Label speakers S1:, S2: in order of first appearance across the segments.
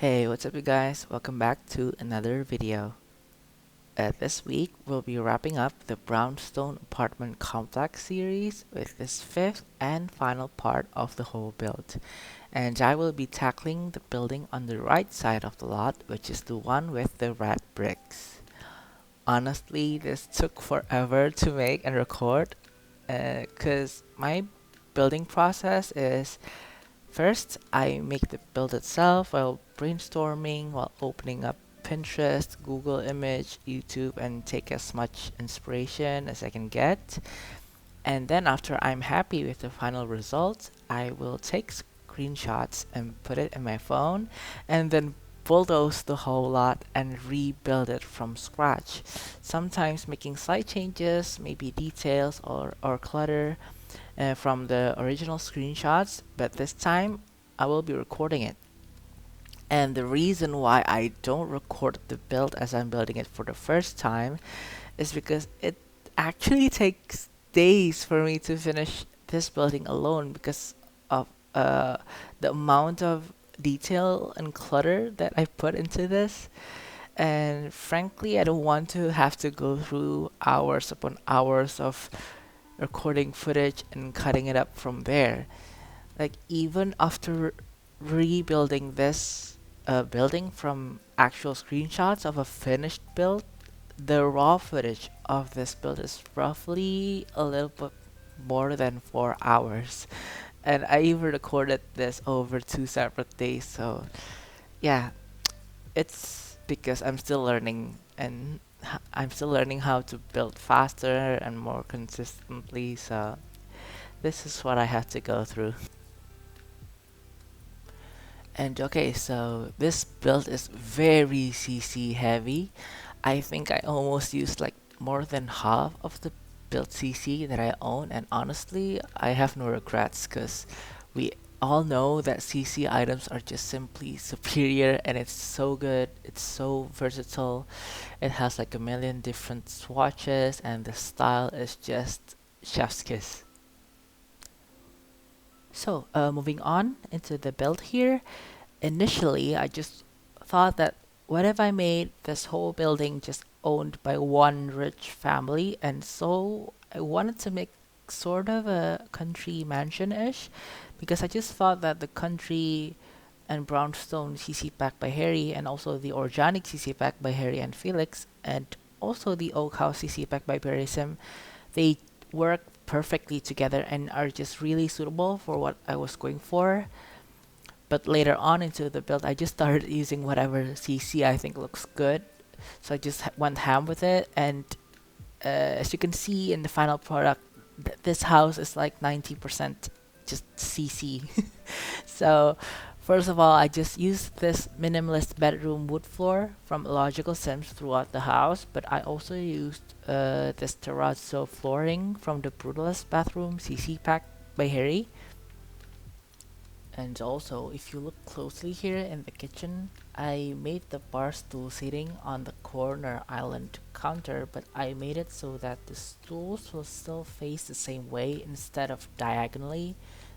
S1: Hey, what's up you guys? Welcome back to another video. This week we'll be wrapping up the Brownstone apartment complex series with this fifth and final part of the whole build. And I will be tackling the building on the right side of the lot, which is the one with the red bricks. Honestly, this took forever to make and record, cause my building process is first, I make the build itself while brainstorming, while opening up Pinterest, Google Image, YouTube, and take as much inspiration as I can get. And then after I'm happy with the final result, I will take screenshots and put it in my phone, and then bulldoze the whole lot and rebuild it from scratch. Sometimes making slight changes, maybe details or clutter, from the original screenshots, but this time I will be recording it. And the reason why I don't record the build as I'm building it for the first time is because it actually takes days for me to finish this building alone because of the amount of detail and clutter that I put into this. And frankly, I don't want to have to go through hours upon hours of recording footage and cutting it up from there. Like even after rebuilding this building from actual screenshots of a finished build, the raw footage of this build is roughly a little bit more than 4 hours. And I even recorded this over 2 separate days. So yeah, it's because I'm still learning and I'm still learning how to build faster and more consistently. So this is what I have to go through. And okay, so this build is very CC heavy. I think I almost used like more than half of the build CC that I own, and honestly, I have no regrets because we all know that CC items are just simply superior and it's so good, it's so versatile. It has like a million different swatches, and the style is just chef's kiss. So, moving on into the build here. Initially, I just thought that what if I made this whole building just owned by one rich family? And so I wanted to make sort of a country mansion-ish because I just thought that the country and brownstone CC pack by Harry and also the organic CC pack by Harry and Felix and also the oak house CC pack by Barry Sim, they work perfectly together and are just really suitable for what I was going for. But later on into the build, I just started using whatever CC I think looks good. So I just went ham with it. And as you can see in the final product, this house is like 90% just CC. So first of all, I just used this minimalist bedroom wood floor from Logical Sims throughout the house. But I also used this terrazzo flooring from the Brutalist bathroom CC pack by Harry. And also, if you look closely here in the kitchen, I made the bar stool seating on the corner island counter, but I made it so that the stools will still face the same way instead of diagonally,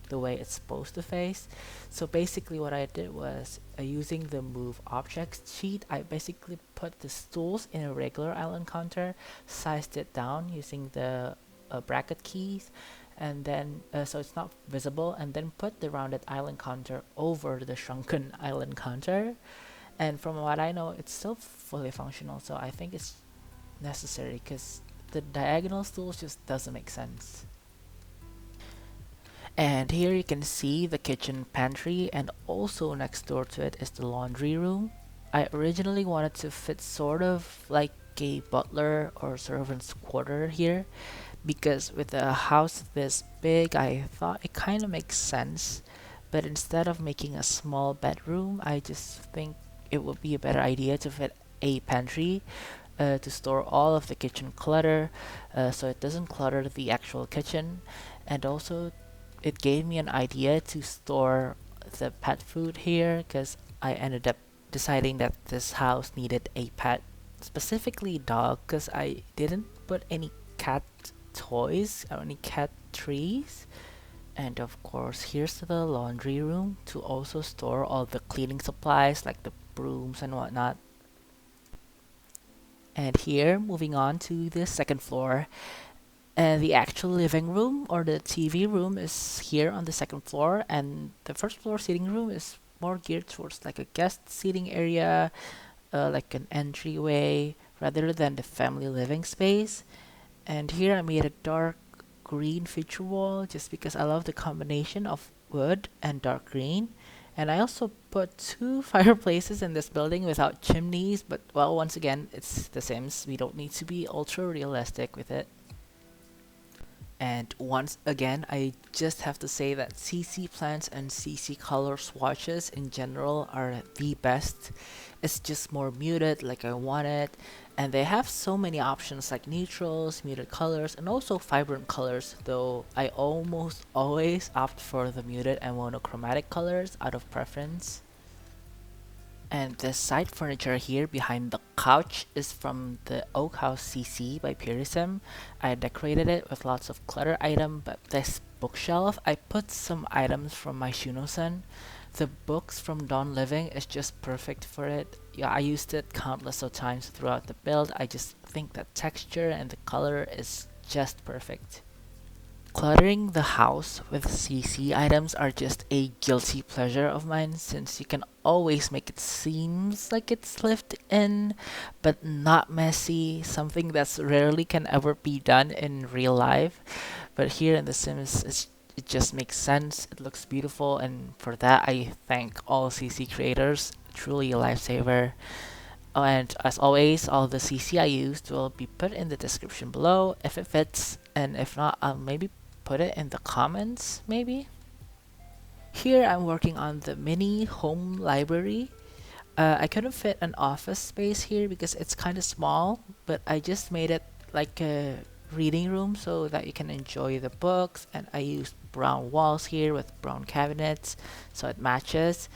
S1: the way it's supposed to face. So basically what I did was, using the move objects sheet, I basically put the stools in a regular island counter, sized it down using the bracket keys, and then so it's not visible, and then put the rounded island counter over the shrunken island counter. And from what I know, it's still fully functional, so I think it's necessary because the diagonal stools just doesn't make sense. And here you can see the kitchen pantry, and also next door to it is the laundry room. I originally wanted to fit sort of like a butler or servant's quarter here, because with a house this big, I thought it kind of makes sense. But instead of making a small bedroom, I just think it would be a better idea to fit a pantry to store all of the kitchen clutter so it doesn't clutter the actual kitchen. And also, it gave me an idea to store the pet food here because I ended up deciding that this house needed a pet, specifically dog, because I didn't put any cat toys or any cat trees. And of course, here's the laundry room to also store all the cleaning supplies like the brooms and whatnot. And here, moving on to the second floor, the actual living room or the TV room is here on the second floor, and the first floor sitting room is more geared towards like a guest seating area, like an entryway, rather than the family living space. And here I made a dark green feature wall just because I love the combination of wood and dark green. And I also put two fireplaces in this building without chimneys, but well, once again, it's The Sims. We don't need to be ultra realistic with it. And once again, I just have to say that CC plants and CC color swatches in general are the best. It's just more muted like I want it. And they have so many options like neutrals, muted colors, and also vibrant colors, though I almost always opt for the muted and monochromatic colors out of preference. And the side furniture here behind the couch is from the Oak House CC by Purism. I decorated it with lots of clutter items, but this bookshelf, I put some items from my Shuno-san. The books from Dawn Living is just perfect for it. Yeah, I used it countless of times throughout the build. I just think the texture and the color is just perfect. Cluttering the house with CC items are just a guilty pleasure of mine since you can always make it seems like it's lived in, but not messy, something that's rarely can ever be done in real life. But here in The Sims, it just makes sense, it looks beautiful, and for that I thank all CC creators, truly a lifesaver. Oh, and as always, all the CC I used will be put in the description below if it fits, and if not, I'll maybe put it in the comments, maybe? Here I'm working on the mini home library. I couldn't fit an office space here because it's kind of small, but I just made it like a reading room so that you can enjoy the books, and I used brown walls here with brown cabinets so it matches.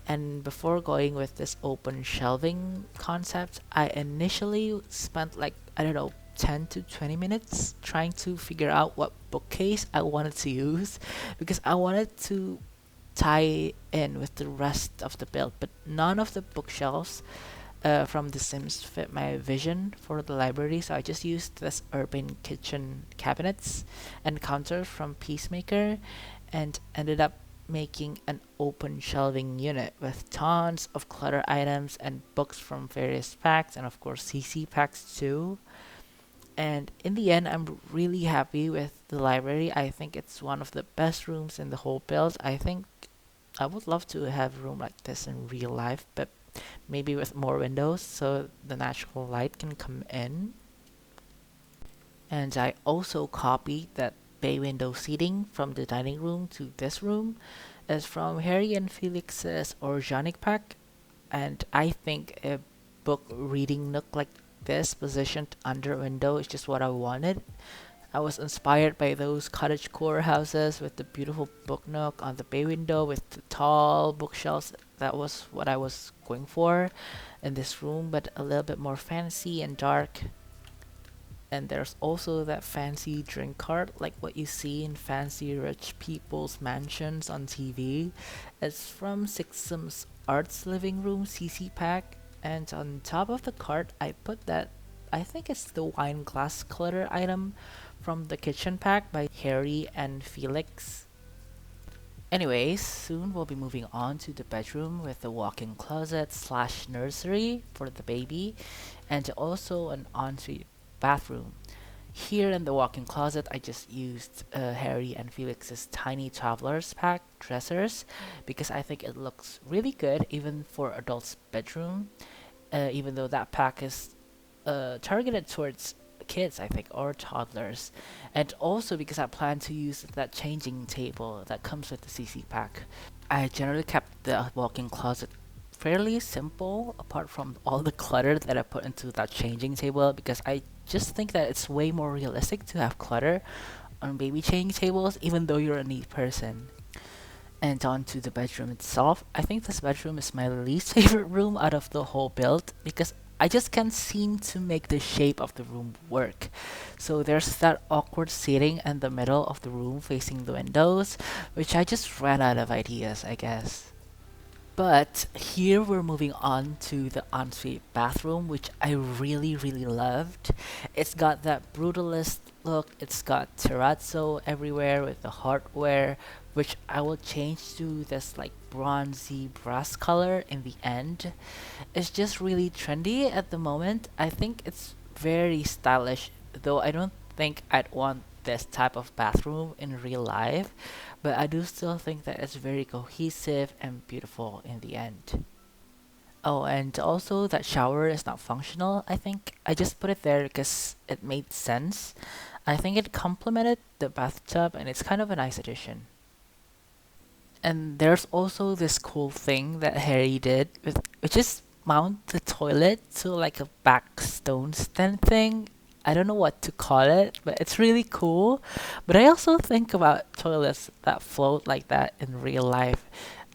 S1: And before going with this open shelving concept, I initially spent like, I don't know, 10 to 20 minutes trying to figure out what bookcase I wanted to use because I wanted to tie in with the rest of the build, but none of the bookshelves from The Sims fit my vision for the library, so I just used this urban kitchen cabinets and counters from Peacemaker and ended up making an open shelving unit with tons of clutter items and books from various packs and of course CC packs too. And in the end, I'm really happy with the library. I think it's one of the best rooms in the whole build. I think I would love to have a room like this in real life, but maybe with more windows so the natural light can come in. And I also copied that bay window seating from the dining room to this room. It's from Harry and Felix's organic pack, and I think a book reading nook like this positioned under a window is just what I wanted. I was inspired by those cottagecore houses with the beautiful book nook on the bay window with the tall bookshelves. That was what I was going for in this room, but a little bit more fancy and dark. And there's also that fancy drink cart like what you see in fancy rich people's mansions on TV. It's from Sixum's Arts Living Room CC pack, and on top of the cart I put that, I think it's the wine glass clutter item from the kitchen pack by Harry and Felix. Anyways, soon we'll be moving on to the bedroom with the walk-in closet slash nursery for the baby and also an ensuite bathroom. Here in the walk-in closet, I just used Harry and Felix's tiny travelers pack dressers because I think it looks really good even for adults' bedroom, even though that pack is targeted towards kids, I think, or toddlers. And also because I plan to use that changing table that comes with the CC pack. I generally kept the walk-in closet fairly simple apart from all the clutter that I put into that changing table because I just think that it's way more realistic to have clutter on baby changing tables even though you're a neat person. And on to the bedroom itself. I think this bedroom is my least favorite room out of the whole build because I just can't seem to make the shape of the room work. So there's that awkward seating in the middle of the room facing the windows, which I just ran out of ideas, I guess. But here we're moving on to the ensuite bathroom, which I really, really loved. It's got that brutalist look, it's got terrazzo everywhere with the hardware, which I will change to this like bronzy brass color in the end. It's just really trendy at the moment. I think it's very stylish, though I don't think I'd want this type of bathroom in real life, but I do still think that it's very cohesive and beautiful in the end. Oh, and also that shower is not functional, I think. I just put it there because it made sense. I think it complemented the bathtub and it's kind of a nice addition. And there's also this cool thing that Harry did, which is mount the toilet to like a back stone stand thing. I don't know what to call it, but it's really cool. But I also think about toilets that float like that in real life.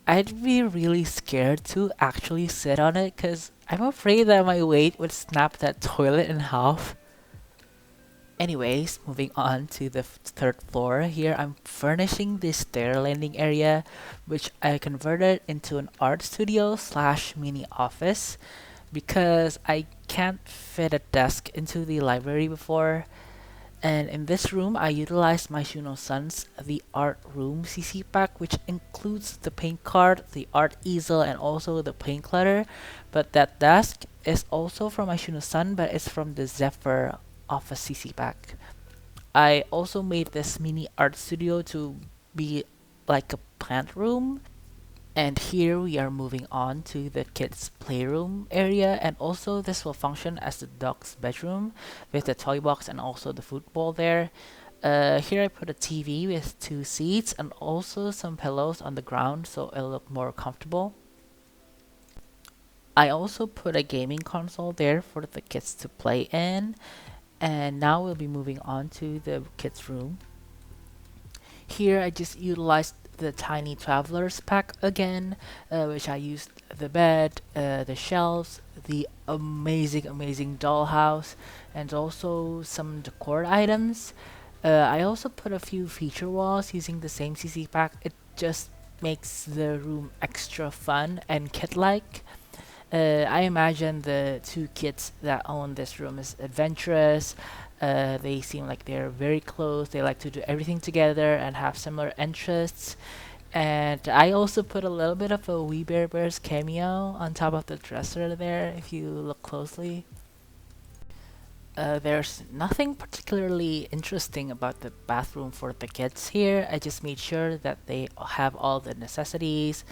S1: I'd be really scared to actually sit on it because I'm afraid that my weight would snap that toilet in half. Anyways, moving on to the third floor. Here I'm furnishing this stair landing area, which I converted into an art studio slash mini office because I can't fit a desk into the library before. And in this room, I utilized my Shuno-san's The Art Room CC pack, which includes the paint card, the art easel, and also the paint clutter. But that desk is also from my Shuno-san, but it's from the Zephyr Office CC pack. I also made this mini art studio to be like a plant room. And here we are moving on to the kids' playroom area, and also this will function as the dog's bedroom with the toy box and also the football there. Here I put a TV with two seats and also some pillows on the ground so it'll look more comfortable. I also put a gaming console there for the kids to play in, and now we'll be moving on to the kids' room. Here I just utilized the tiny travelers pack again, which I used the bed, the shelves, the amazing dollhouse, and also some decor items. I also put a few feature walls using the same CC pack. It just makes the room extra fun and kid-like. I imagine the two kids that own this room is adventurous. They seem like they're very close. They like to do everything together and have similar interests. And I also put a little bit of a We Bare Bears cameo on top of the dresser there, if you look closely. There's nothing particularly interesting about the bathroom for the kids here. I just made sure that they have all the necessities,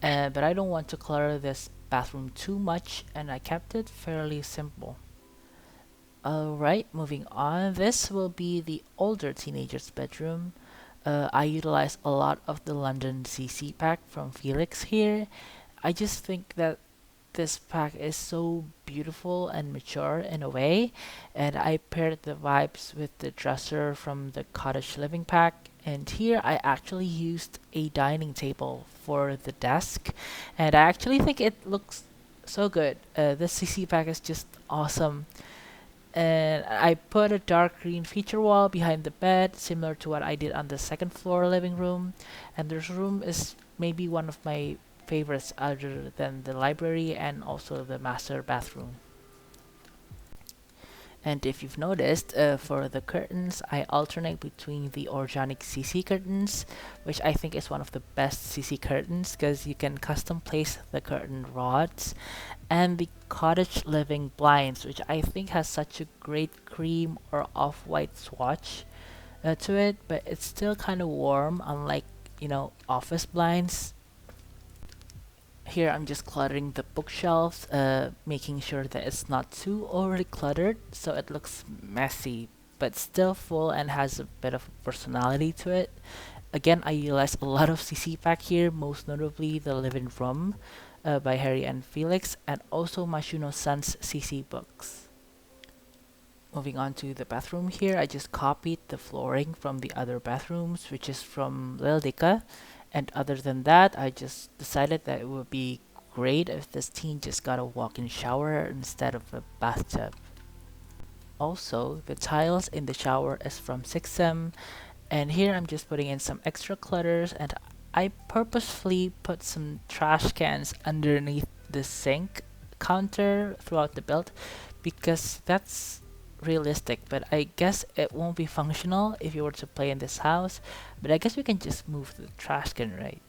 S1: but I don't want to clutter this bathroom too much, and I kept it fairly simple. Alright, moving on. This will be the older teenager's bedroom. I utilize a lot of the London CC pack from Felix here. I just think that this pack is so beautiful and mature in a way, and I paired the vibes with the dresser from the cottage living pack. And here I actually used a dining table for the desk, and I actually think it looks so good. This CC pack is just awesome. And I put a dark green feature wall behind the bed, similar to what I did on the second floor living room. And this room is maybe one of my favorites other than the library and also the master bathroom. And if you've noticed, for the curtains, I alternate between the organic CC curtains, which I think is one of the best CC curtains because you can custom place the curtain rods, and the cottage living blinds, which I think has such a great cream or off-white swatch to it, but it's still kind of warm, unlike, office blinds. Here I'm just cluttering the bookshelves, making sure that it's not too overly cluttered so it looks messy but still full and has a bit of personality to it. Again, I utilized a lot of CC pack here, most notably the Living Room by Harry and Felix, and also Mashuno-san's CC books. Moving on to the bathroom here, I just copied the flooring from the other bathrooms, which is from Lil Dika. And other than that, I just decided that it would be great if this teen just got a walk-in shower instead of a bathtub. also the tiles in the shower is from 6M, and here I'm just putting in some extra clutters, and I purposefully put some trash cans underneath the sink counter throughout the build because that's realistic, but I guess it won't be functional if you were to play in this house, but I guess we can just move the trash can, right?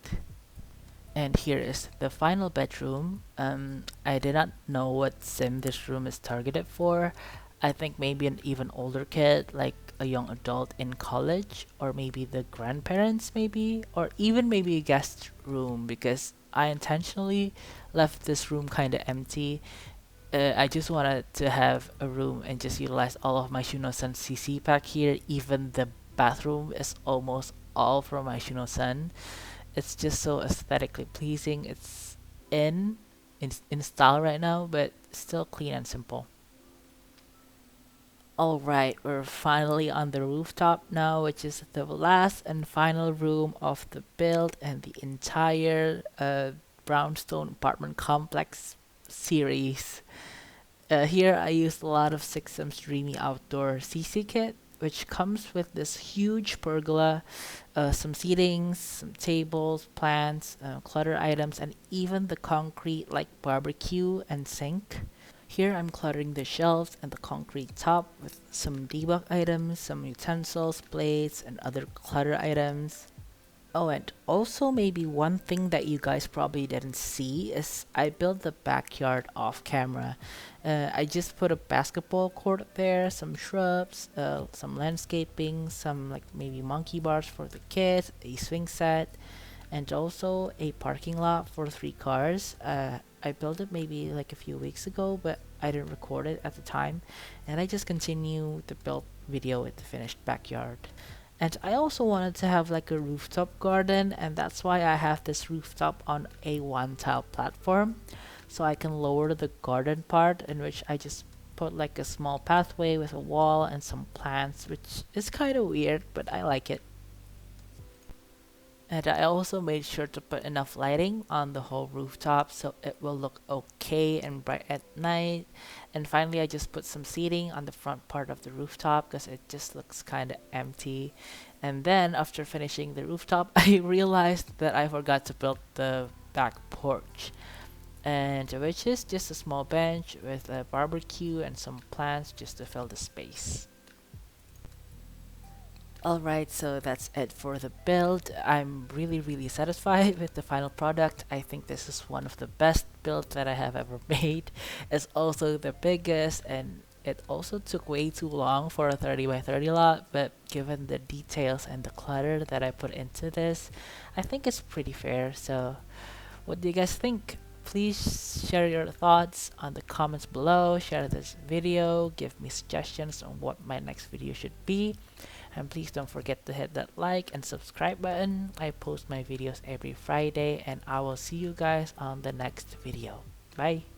S1: And here is the final bedroom. I did not know what sim this room is targeted for. I think maybe an even older kid, like a young adult in college, or maybe the grandparents, maybe, or even maybe a guest room, because I intentionally left this room kind of empty. I just wanted to have a room and just utilize all of my Shuno-san CC pack here. Even the bathroom is almost all from my Shuno-san. It's just so aesthetically pleasing. It's in style right now, but still clean and simple. Alright, we're finally on the rooftop now, which is the last and final room of the build and the entire Brownstone apartment complex series. Here I used a lot of 6M's Dreamy Outdoor CC kit, which comes with this huge pergola, some seatings, some tables, plants, clutter items, and even the concrete like barbecue and sink. Here I'm cluttering the shelves and the concrete top with some debug items, some utensils, plates, and other clutter items. Oh, and also maybe one thing that you guys probably didn't see is I built the backyard off camera. I just put a basketball court there, some shrubs, some landscaping, some like maybe monkey bars for the kids, a swing set, and also a parking lot for 3 cars. I built it maybe like a few weeks ago, but I didn't record it at the time, and I just continue the build video with the finished backyard. And I also wanted to have like a rooftop garden, and that's why I have this rooftop on a one tile platform. So I can lower the garden part, in which I just put like a small pathway with a wall and some plants, which is kind of weird, but I like it. And I also made sure to put enough lighting on the whole rooftop so it will look okay and bright at night. And finally, I just put some seating on the front part of the rooftop because it just looks kind of empty. And then after finishing the rooftop, I realized that I forgot to build the back porch. And which is just a small bench with a barbecue and some plants just to fill the space. Alright, so that's it for the build. I'm really satisfied with the final product. I think this is one of the best builds that I have ever made. It's also the biggest, and it also took way too long for a 30 by 30 lot, but given the details and the clutter that I put into this, I think it's pretty fair. So what do you guys think? Please share your thoughts on the comments below, share this video, give me suggestions on what my next video should be, and please don't forget to hit that like and subscribe button. I post my videos every Friday, and I will see you guys on the next video. Bye!